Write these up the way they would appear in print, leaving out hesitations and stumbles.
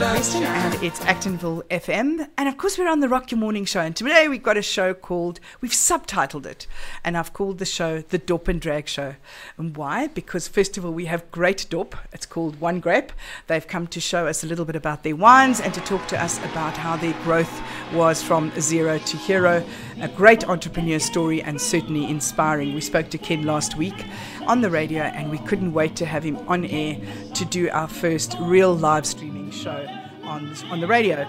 Preston, and it's Actonville FM, and of course we're on the Rock Your Morning Show, and today we've got a show we've subtitled it, and I've called the show the Dop and Drag Show. And why? Because first of all, we have great Dop. It's called One Grape. They've come to show us a little bit about their wines and to talk to us about how their growth was from zero to hero. A great entrepreneur story, and certainly inspiring. We spoke to Ken last week on the radio, and we couldn't wait to have him on air to do our first real live streaming show on the radio.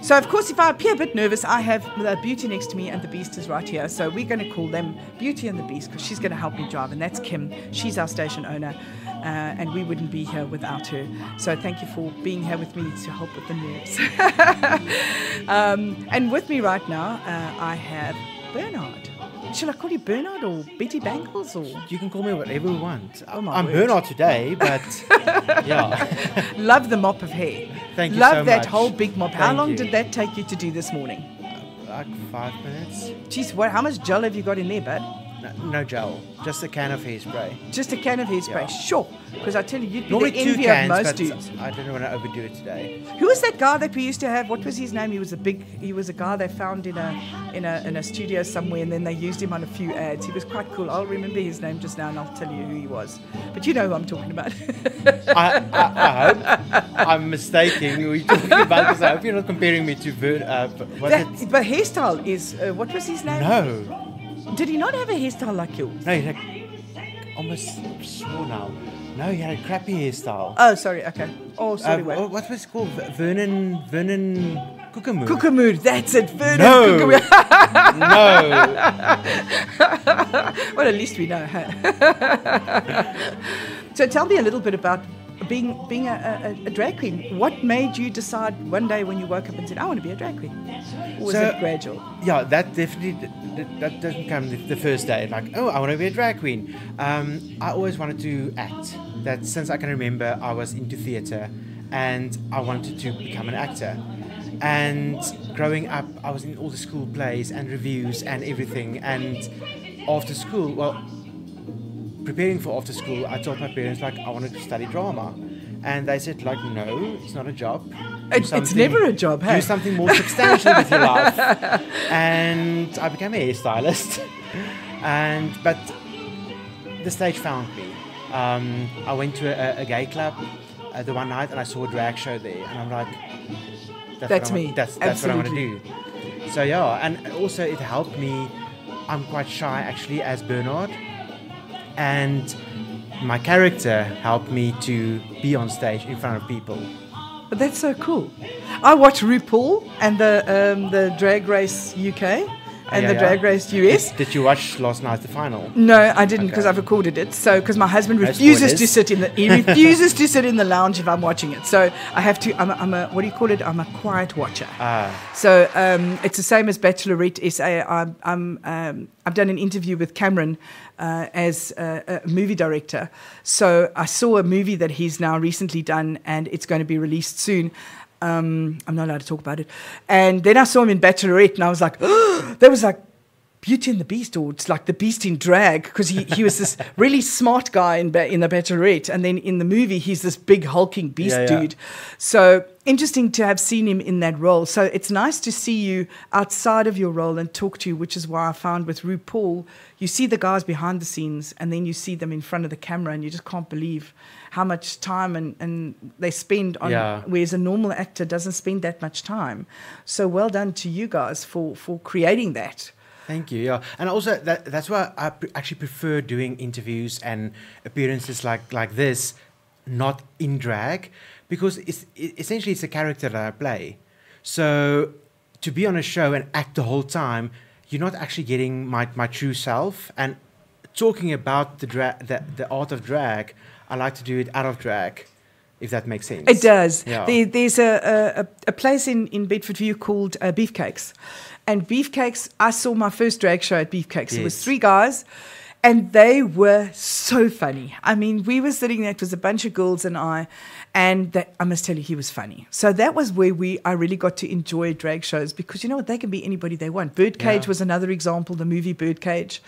So, of course, if I appear a bit nervous, I have the Beauty next to me and the Beast is right here. So we're going to call them Beauty and the Beast because she's going to help me drive, and that's Kim. She's our station owner, and we wouldn't be here without her. So thank you for being here with me to help with the nerves. And with me right now, I have Bernard. Shall I call you Bernard or Betty Bangles? Or? You can call me whatever you want. I'm word. Bernard today, but yeah. Love the mop of hair. Thank you Love so that much. whole big mop. How Thank long you. did that take you to do this morning? Like 5 minutes. Jeez, how much gel have you got in there, bud? No gel, just a can of hairspray. Just a can of hairspray, Yeah. Sure. Because I tell you, you'd be Normally the 2 envy cans, of most but dudes. I didn't want to overdo it today. Who was that guy that we used to have? What was his name? He was a guy they found in a studio somewhere, and then they used him on a few ads. He was quite cool. I'll remember his name just now, and I'll tell you who he was. But you know who I'm talking about. I hope I'm mistaking who you're talking about, because I hope you're not comparing me to But hairstyle is what was his name? No. Did he not have a hairstyle like yours? No, he had almost swore now. No, he had a crappy hairstyle. Oh, sorry. Okay. Oh, sorry. Wait. What was it called? Vernon Kukamoo. Kukamoo, that's it. Vernon No. Kukamoo. No. Well, at least we know. Huh? So tell me a little bit about being a drag queen. What made you decide one day when you woke up and said, I want to be a drag queen? Or was it gradual? Yeah, that definitely that doesn't come the first day. Like, oh, I want to be a drag queen. I always wanted to act. That since I can remember, I was into theatre, and I wanted to become an actor. And growing up, I was in all the school plays and reviews and everything. And after school, preparing for after school, I told my parents, like, I wanted to study drama. And they said, like, no, it's not a job. It's never a job, hey? Do something more substantial with your life. And I became a hairstylist. But the stage found me. I went to a gay club the one night, and I saw a drag show there. And I'm like, that's me. That's what I want to do. So, yeah. And also it helped me. I'm quite shy, actually, as Bernard. And my character helped me to be on stage in front of people. But that's so cool. I watch RuPaul and the Drag Race UK and the Drag Race US. Did you watch last night the final? No, I didn't, because I've recorded it. So because my husband refuses to sit in the lounge if I'm watching it. So I have to. I'm a what do you call it? I'm a quiet watcher. So it's the same as Bachelorette SA. I've done an interview with Cameron as a movie director. So I saw a movie that he's now recently done, and it's going to be released soon. I'm not allowed to talk about it. And then I saw him in Bachelorette, and I was like, oh, that was like Beauty and the Beast, or it's like the Beast in drag, because he was this really smart guy in the Bachelorette, and then in the movie he's this big hulking beast dude. So interesting to have seen him in that role. So it's nice to see you outside of your role and talk to you, which is why I found with RuPaul, you see the guys behind the scenes, and then you see them in front of the camera, and you just can't believe how much time and they spend on, whereas a normal actor doesn't spend that much time. So well done to you guys for creating that. Thank you. Yeah, and also that's why I actually prefer doing interviews and appearances like this, not in drag, because essentially it's a character that I play. So to be on a show and act the whole time, you're not actually getting my true self. And talking about the art of drag, I like to do it out of drag, if that makes sense. It does. Yeah. There's a place in Bedford View called Beefcakes. And Beefcakes, I saw my first drag show at Beefcakes. Yes. It was 3 guys, and they were so funny. I mean, we were sitting there, it was a bunch of girls and I must tell you, he was funny. So that was where I really got to enjoy drag shows, because you know what, they can be anybody they want. Birdcage was another example, the movie Birdcage,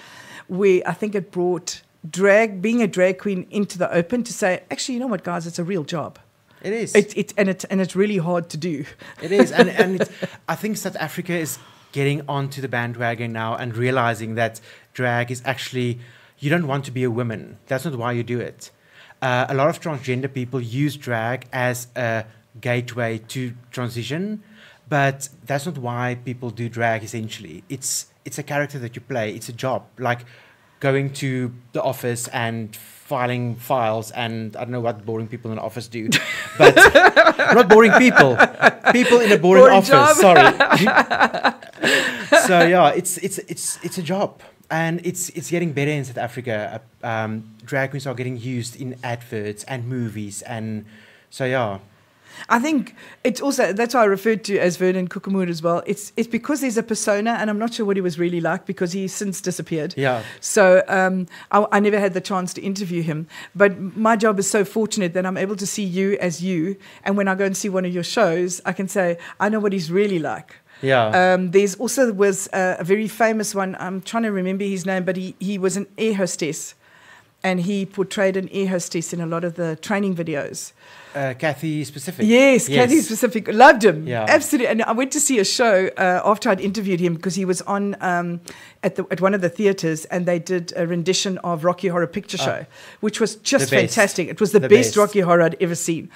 where I think it brought being a drag queen into the open to say, actually, you know what, guys, it's a real job. It is. It's really hard to do. It is, and I think South Africa is getting onto the bandwagon now and realizing that drag is actually, you don't want to be a woman. That's not why you do it. A lot of transgender people use drag as a gateway to transition, but that's not why people do drag. Essentially, it's a character that you play. It's a job, like going to the office and filing files, and I don't know what boring people in the office do, but not boring people in a boring office. Job. Sorry. So yeah, it's a job, and it's getting better in South Africa. Drag queens are getting used in adverts and movies, and so yeah. I think it's also, that's why I referred to as Vernon Kukumur as well. It's because there's a persona, and I'm not sure what he was really like because he's since disappeared. Yeah. So I never had the chance to interview him. But my job is so fortunate that I'm able to see you as you. And when I go and see one of your shows, I can say, I know what he's really like. Yeah. There's also was a very famous one. I'm trying to remember his name, but he was an air hostess. And he portrayed an air hostess in a lot of the training videos. Kathy Specific. Yes, Kathy Specific. Loved him. Yeah. Absolutely. And I went to see a show after I'd interviewed him because he was on at one of the theatres, and they did a rendition of Rocky Horror Picture Show, which was just fantastic. It was the best Rocky Horror I'd ever seen.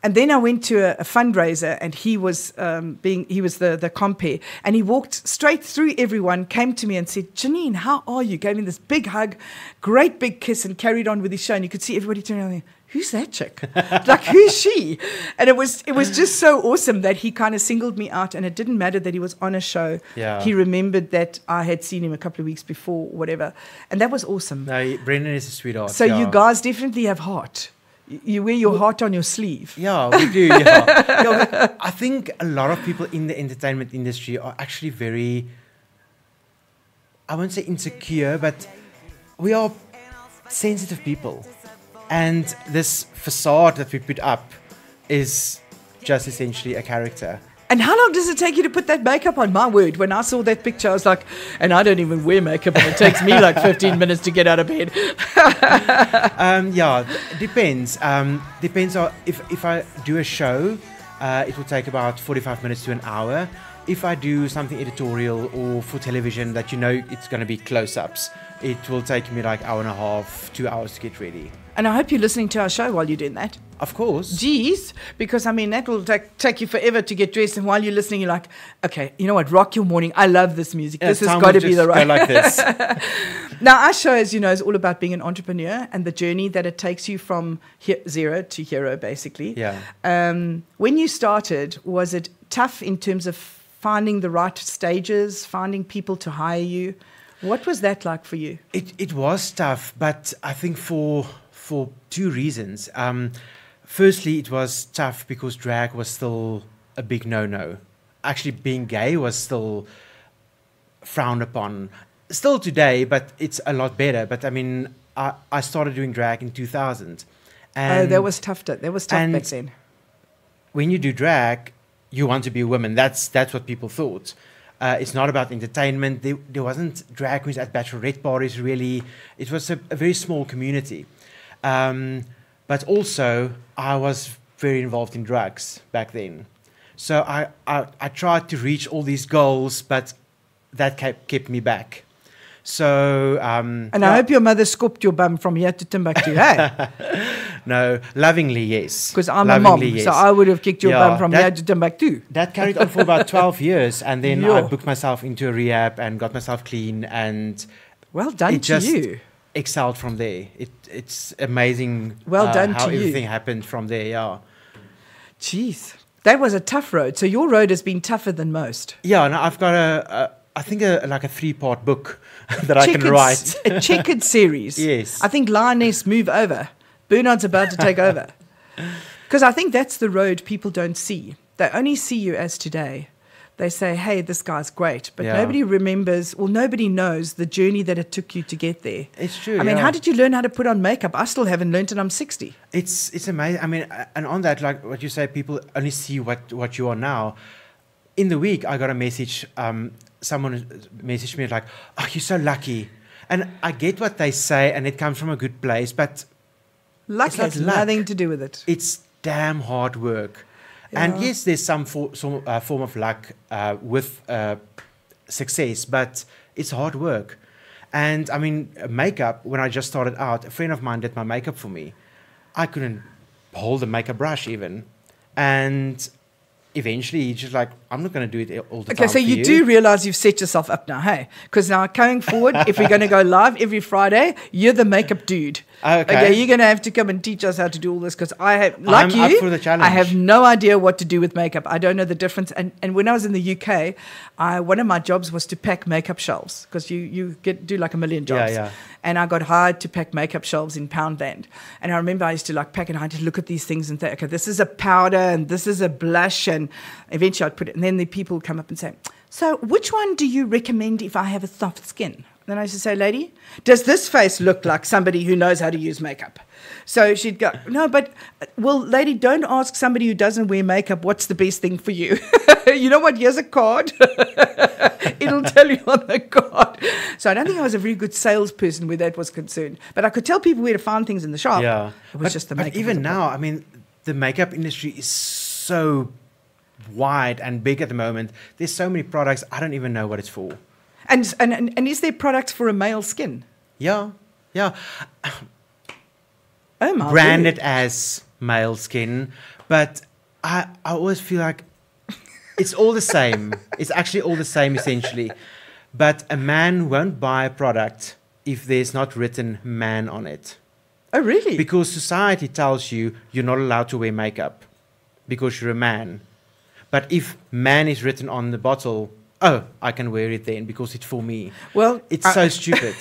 And then I went to a fundraiser, and he was the compere, and he walked straight through everyone, came to me and said, "Geniene, how are you?" Gave me this big hug, great big kiss, and carried on with his show. And you could see everybody turning around, who's that chick? Like, who's she? And it was just so awesome that he kind of singled me out, and it didn't matter that he was on a show. Yeah. He remembered that I had seen him a couple of weeks before, whatever. And that was awesome. No, Brendan is a sweetheart. So you guys definitely have heart. You wear your heart on your sleeve. Yeah, we do. Yeah. I think a lot of people in the entertainment industry are actually very, I won't say insecure, but we are sensitive people. And this facade that we put up is just essentially a character. And how long does it take you to put that makeup on? My word, when I saw that picture, I was like, and I don't even wear makeup, and it takes me like 15 minutes to get out of bed. Yeah, depends. Depends on if I do a show, it will take about 45 minutes to an hour. If I do something editorial or for television that you know it's going to be close-ups, it will take me like hour and a half, 2 hours to get ready. And I hope you're listening to our show while you're doing that. Of course. Geez, because I mean, that will take you forever to get dressed. And while you're listening, you're like, okay, you know what? Rock your morning. I love this music. Yeah, this has got to be the right. Go like this. Now, our show, as you know, is all about being an entrepreneur and the journey that it takes you from zero to hero, basically. Yeah. When you started, was it tough in terms of finding the right stages, finding people to hire you? What was that like for you? It was tough, but I think for two reasons. Firstly, it was tough because drag was still a big no-no. Actually, being gay was still frowned upon. Still today, but it's a lot better. But I mean, I started doing drag in 2000. And that was tough. That was tough back then. When you do drag, you want to be a woman. That's what people thought. It's not about entertainment. There wasn't drag queens at bachelorette parties, really. It was a very small community. But also, I was very involved in drugs back then. So I tried to reach all these goals, but that kept me back. So and I hope your mother scooped your bum from here to Timbuktu, hey? No, lovingly, yes. Because I'm a mom, yes. So I would have kicked your bum from here to Timbuktu. That carried on for about 12 years, and then I booked myself into a rehab and got myself clean, and well done to you. Excelled from there. It's amazing. Well done how to you. Everything happened from there. Yeah. Jeez, that was a tough road. So your road has been tougher than most. Yeah, and I've got I think like a 3-part book that I can write. A checkered series. Yes. I think Lioness move over. Bernard's about to take over. Because I think that's the road people don't see. They only see you as today. They say, hey, this guy's great. But nobody remembers, or nobody knows the journey that it took you to get there. It's true. I mean, how did you learn how to put on makeup? I still haven't learned and I'm 60. It's amazing. I mean, and on that, like what you say, people only see what you are now. In the week, I got a message. Someone messaged me like, oh, you're so lucky. And I get what they say, and it comes from a good place. But luck has nothing to do with it. It's damn hard work. Yeah. And yes, there's some form of luck with success, but it's hard work. And I mean, makeup, when I just started out, a friend of mine did my makeup for me. I couldn't hold a makeup brush even. And eventually he's just like, I'm not going to do it all the time. Okay, so you do realize you've set yourself up now, hey? Because now going forward, if we're going to go live every Friday, you're the makeup dude. Okay, you're going to have to come and teach us how to do all this, because I have, like I'm up for the challenge. I have no idea what to do with makeup. I don't know the difference. And when I was in the UK, one of my jobs was to pack makeup shelves, because you do like a million jobs. Yeah. And I got hired to pack makeup shelves in Poundland. And I remember I used to like pack, and I had to look at these things and think, okay, this is a powder and this is a blush. And eventually I'd put it, and then the people would come up and say, so which one do you recommend if I have a soft skin? Then I used to say, lady, does this face look like somebody who knows how to use makeup? So she'd go, no, but, well, lady, don't ask somebody who doesn't wear makeup what's the best thing for you. You know what? Here's a card. It'll tell you on the card. So I don't think I was a very good salesperson where that was concerned. But I could tell people where to find things in the shop. Yeah. It was just the makeup. But even now, I mean, the makeup industry is so wide and big at the moment. There's so many products, I don't even know what it's for. And is there products for a male skin? Yeah. Oh my branded as male skin, but I always feel like it's all the same. It's actually all the same essentially. But a man won't buy a product if there's not written man on it. Oh, really? Because society tells you you're not allowed to wear makeup because you're a man. But if man is written on the bottle, oh, I can wear it then because it's for me. Well, it's so stupid.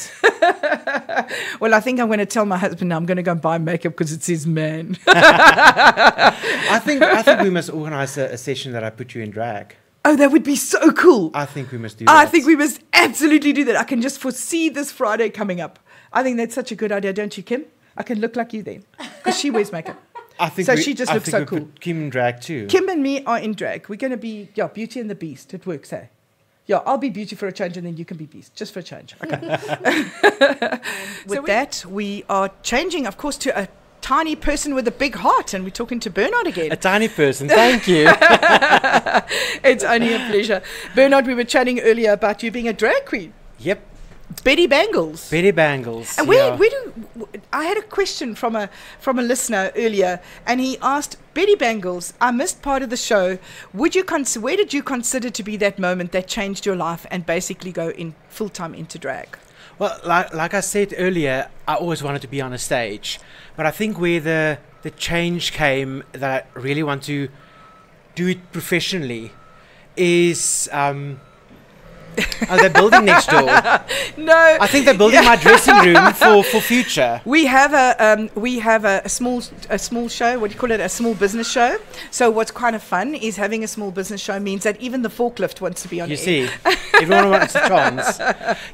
Well, I think I'm going to tell my husband now I'm going to go and buy makeup because it says man. I think we must organize a session that I put you in drag. Oh, that would be so cool. I think we must do that. I think we must absolutely do that. I can just foresee this Friday coming up. I think that's such a good idea, don't you, Kim? I can look like you then because she wears makeup. I think so she just looks so cool. Put Kim in drag too. Kim and me are in drag. We're going to be Beauty and the Beast. It works, eh? Yeah, I'll be Beauty for a change, and then you can be Beast, just for a change. Okay. With that, we are changing, of course, to a tiny person with a big heart, and we're talking to Bernard again. A tiny person, thank you. It's only a pleasure. Bernard, we were chatting earlier about you being a drag queen. Yep. Betty Bangles. Betty Bangles. And I had a question from a listener earlier, and he asked, Betty Bangles, I missed part of the show. Where did you consider to be that moment that changed your life and basically go in full-time into drag? Well, like I said earlier, I always wanted to be on a stage. But I think where the change came that I really want to do it professionally is... Oh, they're building next door. No, I think they're building my dressing room for future. We have a small show. What do you call it? A small business show. So what's kind of fun is having a small business show means that even the forklift wants to be on. You see, everyone wants a chance.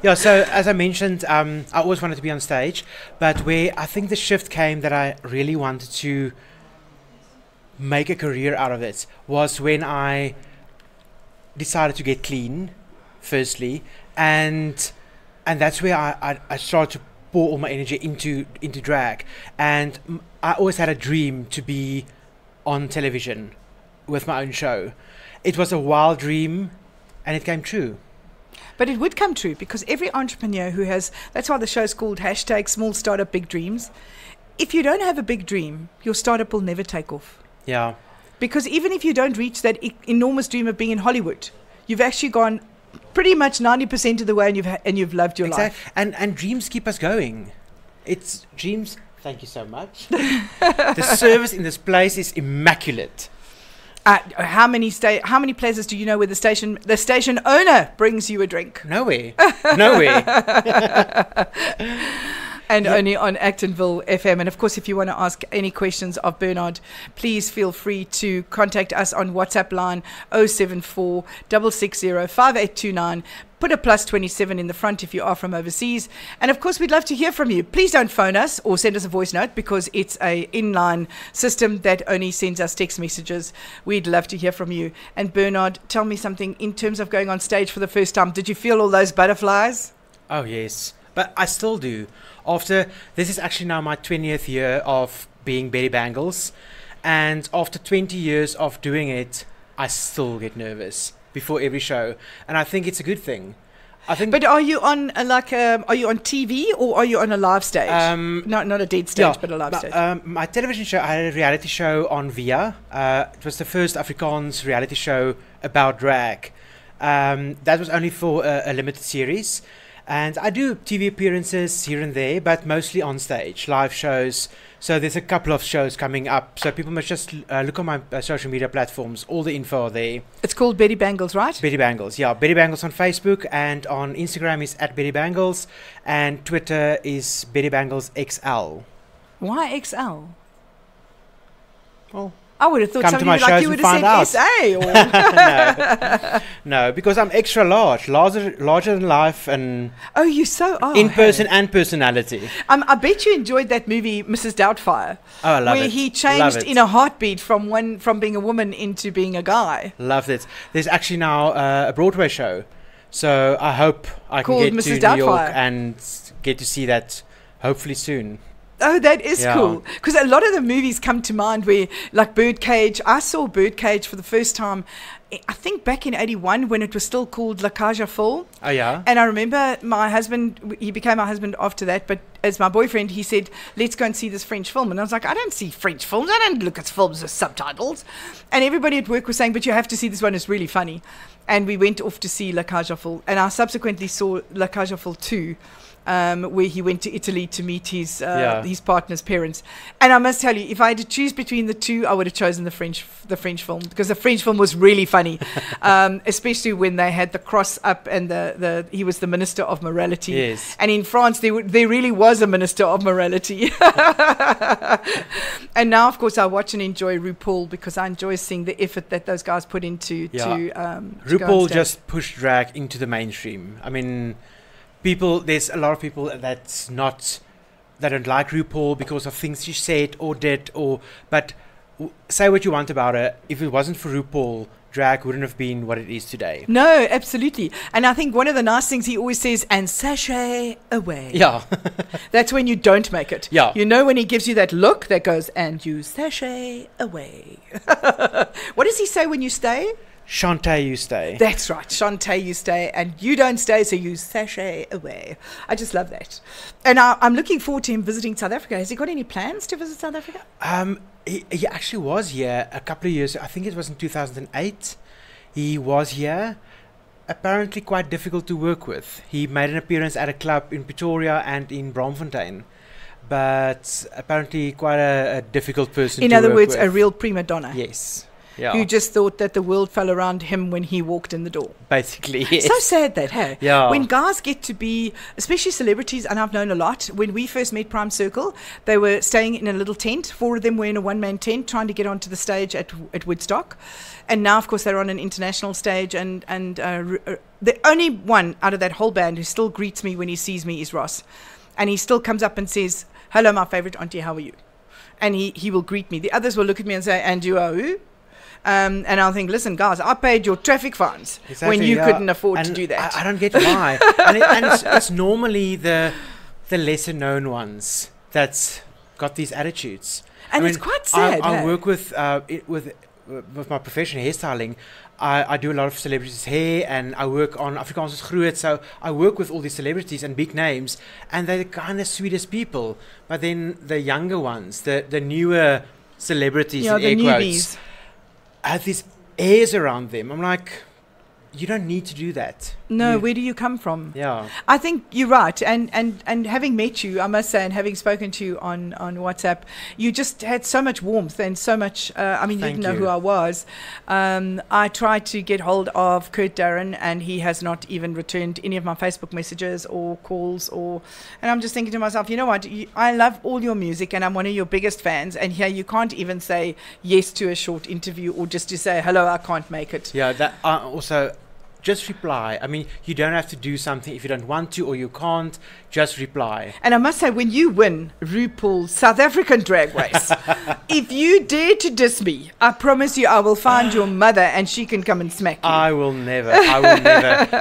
Yeah. So as I mentioned, I always wanted to be on stage, but where I think the shift came that I really wanted to make a career out of it was when I decided to get clean. Firstly, and that's where I started to pour all my energy into drag, and I always had a dream to be on television with my own show. It was a wild dream, and it came true. But it would come true because every entrepreneur that's why the show's called #Small Startup Big Dreams. If you don't have a big dream, your startup will never take off. Yeah. Because even if you don't reach that enormous dream of being in Hollywood, you've actually gone pretty much 90% of the way, and you've loved your life. And dreams keep us going. It's dreams. Thank you so much. The service in this place is immaculate. How many places do you know where the station owner brings you a drink? Nowhere. And only on Actonville FM. And of course, if you want to ask any questions of Bernard, please feel free to contact us on WhatsApp line 074 660 5829. Put a +27 in the front if you are from overseas. And of course, we'd love to hear from you. Please don't phone us or send us a voice note because it's a inline system that only sends us text messages. We'd love to hear from you. And Bernard, tell me something in terms of going on stage for the first time. Did you feel all those butterflies? Oh, yes. But I still do. This is actually now my 20th year of being Betty Bangles. And after 20 years of doing it, I still get nervous before every show. And I think it's a good thing. But are you on are you on TV or are you on a live stage? Not a dead stage, but a live stage. My television show, I had a reality show on Via. It was the first Afrikaans reality show about drag. That was only for a limited series. And I do TV appearances here and there, but mostly on stage, live shows. So there's a couple of shows coming up. So people must just look on my social media platforms. All the info are there. It's called Betty Bangles, right? Betty Bangles, yeah. Betty Bangles on Facebook, and on Instagram is @BettyBangles, and Twitter is Betty Bangles XL. Why XL? Well, I would have thought come to my shows and find out. SA or No, because I'm extra larger than life, and oh, you so are in person and personality. I bet you enjoyed that movie, Mrs. Doubtfire. Oh, I love it. Where he changed in a heartbeat from being a woman into being a guy. Loved it. There's actually now a Broadway show, so I hope I can get Mrs. to Doubtfire. New York and get to see that hopefully soon. Oh, that is cool. Because a lot of the movies come to mind where, like Birdcage, I saw Birdcage for the first time, I think back in 81 when it was still called La Cage aux Folles. Oh, yeah. And I remember my husband, he became my husband after that, but as my boyfriend, he said, let's go and see this French film. And I was like, I don't see French films. I don't look at films with subtitles. And everybody at work was saying, but you have to see this one. It's really funny. And we went off to see La Cage aux Folles. And I subsequently saw La Cage aux Folles 2. Where he went to Italy to meet his partner's parents, and I must tell you, if I had to choose between the two, I would have chosen the French film, because the French film was really funny, especially when they had the cross up and he was the minister of morality. Yes. And in France there really was a minister of morality. And now, of course, I watch and enjoy RuPaul because I enjoy seeing the effort that those guys put into RuPaul just pushed drag into the mainstream. I mean, there's a lot of people that don't like RuPaul because of things she said or did, but say what you want about her. If it wasn't for RuPaul, drag wouldn't have been what it is today. No, absolutely. And I think one of the nice things he always says, and sashay away. Yeah. That's when you don't make it. Yeah. You know, when he gives you that look that goes, and you sashay away. What does he say when you stay? Shantae, you stay. That's right. Shantae, you stay. And you don't stay, so you sashay away. I just love that. And I'm looking forward to him visiting South Africa. Has he got any plans to visit South Africa? He actually was here a couple of years. I think it was in 2008. He was here. Apparently quite difficult to work with. He made an appearance at a club in Pretoria and in Braamfontein. But apparently quite a difficult person to work with. In other words, a real prima donna. Yes. Yeah. Who just thought that the world fell around him when he walked in the door. Basically, yes. So sad that, hey? Yeah. When guys get to be, especially celebrities, and I've known a lot, when we first met Prime Circle, they were staying in a little tent. 4 of them were in a one-man tent trying to get onto the stage at Woodstock. And now, of course, they're on an international stage. And the only one out of that whole band who still greets me when he sees me is Ross. And he still comes up and says, hello, my favorite auntie, how are you? And he will greet me. The others will look at me and say, and you are who? And I'll think, listen, guys, I paid your traffic fines when you couldn't afford to do that. I don't get why. and it's normally the lesser known ones that's got these attitudes. And it's quite sad. I work with my profession, hairstyling. I do a lot of celebrities' hair, and I work on Afrikaans is Groot, so I work with all these celebrities and big names, and they're the kind of sweetest people. But then the younger ones, the newer celebrities, in air quotes, have these airs around them. I'm like, you don't need to do that. No, where do you come from? Yeah. I think you're right. And having met you, I must say, and having spoken to you on WhatsApp, you just had so much warmth and so much, you didn't know who I was. I tried to get hold of Kurt Darren, and he has not even returned any of my Facebook messages or calls. And I'm just thinking to myself, you know what? I love all your music, and I'm one of your biggest fans. And here you can't even say yes to a short interview or just to say, hello, I can't make it. Yeah, that also... Just reply. I mean, you don't have to do something if you don't want to or you can't. Just reply. And I must say, when you win RuPaul's South African Drag Race, if you dare to diss me, I promise you I will find your mother and she can come and smack you. I will never.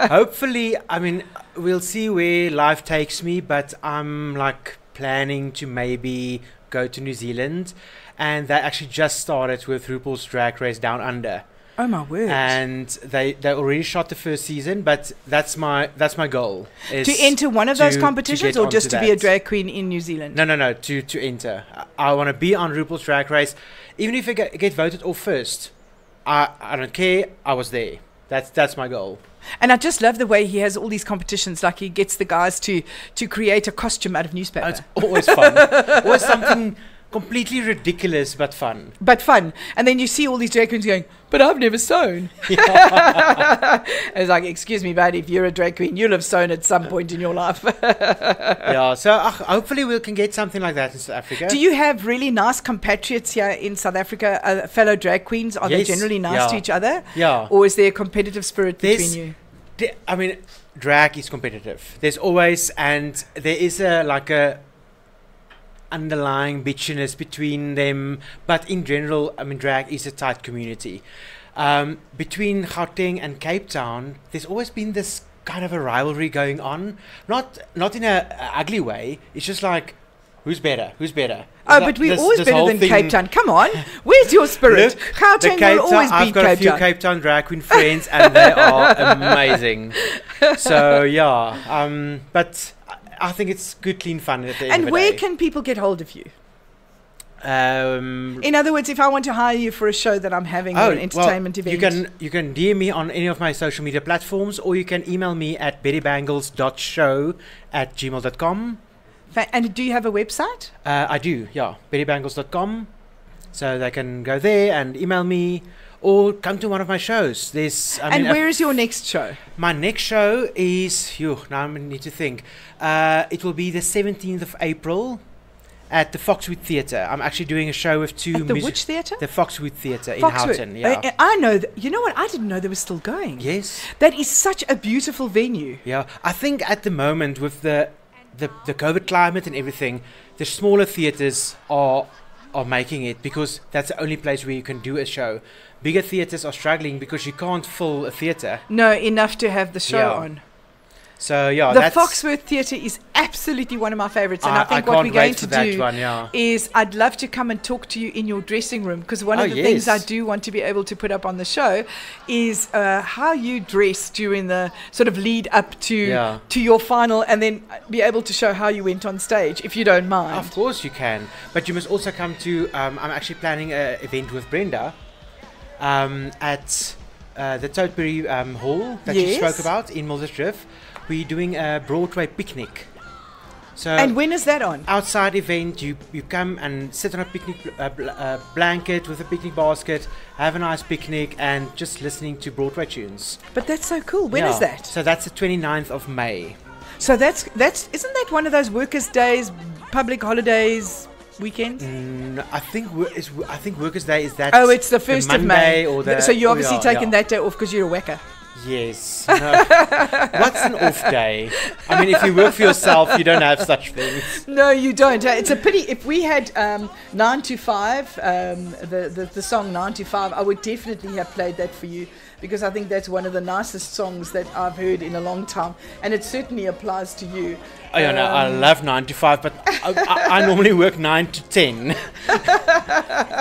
Hopefully, I mean, we'll see where life takes me, but I'm like planning to maybe go to New Zealand, and they actually just started with RuPaul's Drag Race Down Under. Oh my word! And they already shot the first season, but that's my goal. Is to enter one of those competitions, or just to be a drag queen in New Zealand? No. To enter. I want to be on RuPaul's Drag Race, even if I get voted off first. I don't care. I was there. That's my goal. And I just love the way he has all these competitions. Like he gets the guys to create a costume out of newspaper. It's always fun. Always something completely ridiculous but fun. And then you see all these drag queens going, but I've never sewn. Yeah. It's like, excuse me, but if you're a drag queen, you'll have sewn at some point in your life. Yeah, so hopefully we can get something like that in South Africa. Do you have really nice compatriots here in South Africa, fellow drag queens? Are they generally nice to each other? Yeah. Or is there a competitive spirit between you? I mean, drag is competitive. There's always, and there is a underlying bitchiness between them, but in general, I mean, drag is a tight community. Between Gauteng and Cape Town, there's always been this kind of a rivalry going on, not in a ugly way. It's just like, who's better? But we're always better than Cape Town. Come on, where's your spirit? Gauteng will always be Cape Town. I've got a few Cape Town drag queen friends, and they are amazing. So yeah, but I think it's good, clean fun at the end of the day. And where can people get hold of you? In other words, if I want to hire you for a show that I'm having or an entertainment event, you can DM me on any of my social media platforms, or you can email me at bettybangles.show@gmail.com. And do you have a website? I do, yeah, bettybangles.com. So they can go there and email me, or come to one of my shows. Where is your next show? My next show is, now I need to think. It will be the 17th of April at the Foxwood Theatre. I'm actually doing a show with two... At the which theatre? The Foxwood Theatre in Houghton. Yeah. I know. You know what? I didn't know they were still going. Yes. That is such a beautiful venue. Yeah. I think at the moment with the COVID climate and everything, the smaller theatres are making it, because that's the only place where you can do a show. Bigger theatres are struggling because you can't fill a theatre. No, enough to have the show on. So yeah, the Foxworth Theatre is absolutely one of my favourites, and I think what we're going to do is I'd love to come and talk to you in your dressing room, because one of the things I do want to be able to put up on the show is how you dress during the sort of lead up to your final, and then be able to show how you went on stage, if you don't mind. Of course you can, but you must also come to. I'm actually planning an event with Brenda at the Toadbury Hall that you spoke about in Mildersdrift. We're doing a Broadway picnic. And when is that on? Outside event. You come and sit on a picnic blanket with a picnic basket, have a nice picnic, and just listening to Broadway tunes. But that's so cool. When is that? So that's the 29th of May. So that's isn't that one of those workers' days, public holidays, weekends? I think Workers' Day is that. Oh, it's the 1st of May. So you're obviously taking that day off because you're a worker. Yes. No. What's an off day? I mean, if you work for yourself, you don't have such things. No, you don't. It's a pity. If we had 9 to 5, the song 9 to 5, I would definitely have played that for you, because I think that's one of the nicest songs that I've heard in a long time, and it certainly applies to you. Oh, yeah, no, I love 9 to 5, but I normally work 9 to 10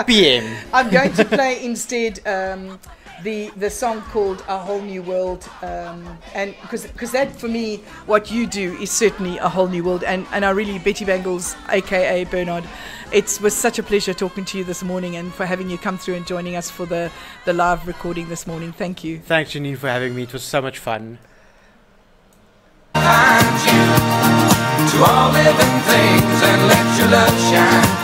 p.m. I'm going to play instead the song called A Whole New World, and because that, for me, what you do is certainly a whole new world, and I really, Betty Bangles, aka Bernard, it was such a pleasure talking to you this morning, and for having you come through and joining us for the live recording this morning. Thank you. Thanks, Geniene, for having me. It was so much fun. To all living things, and let your love shine.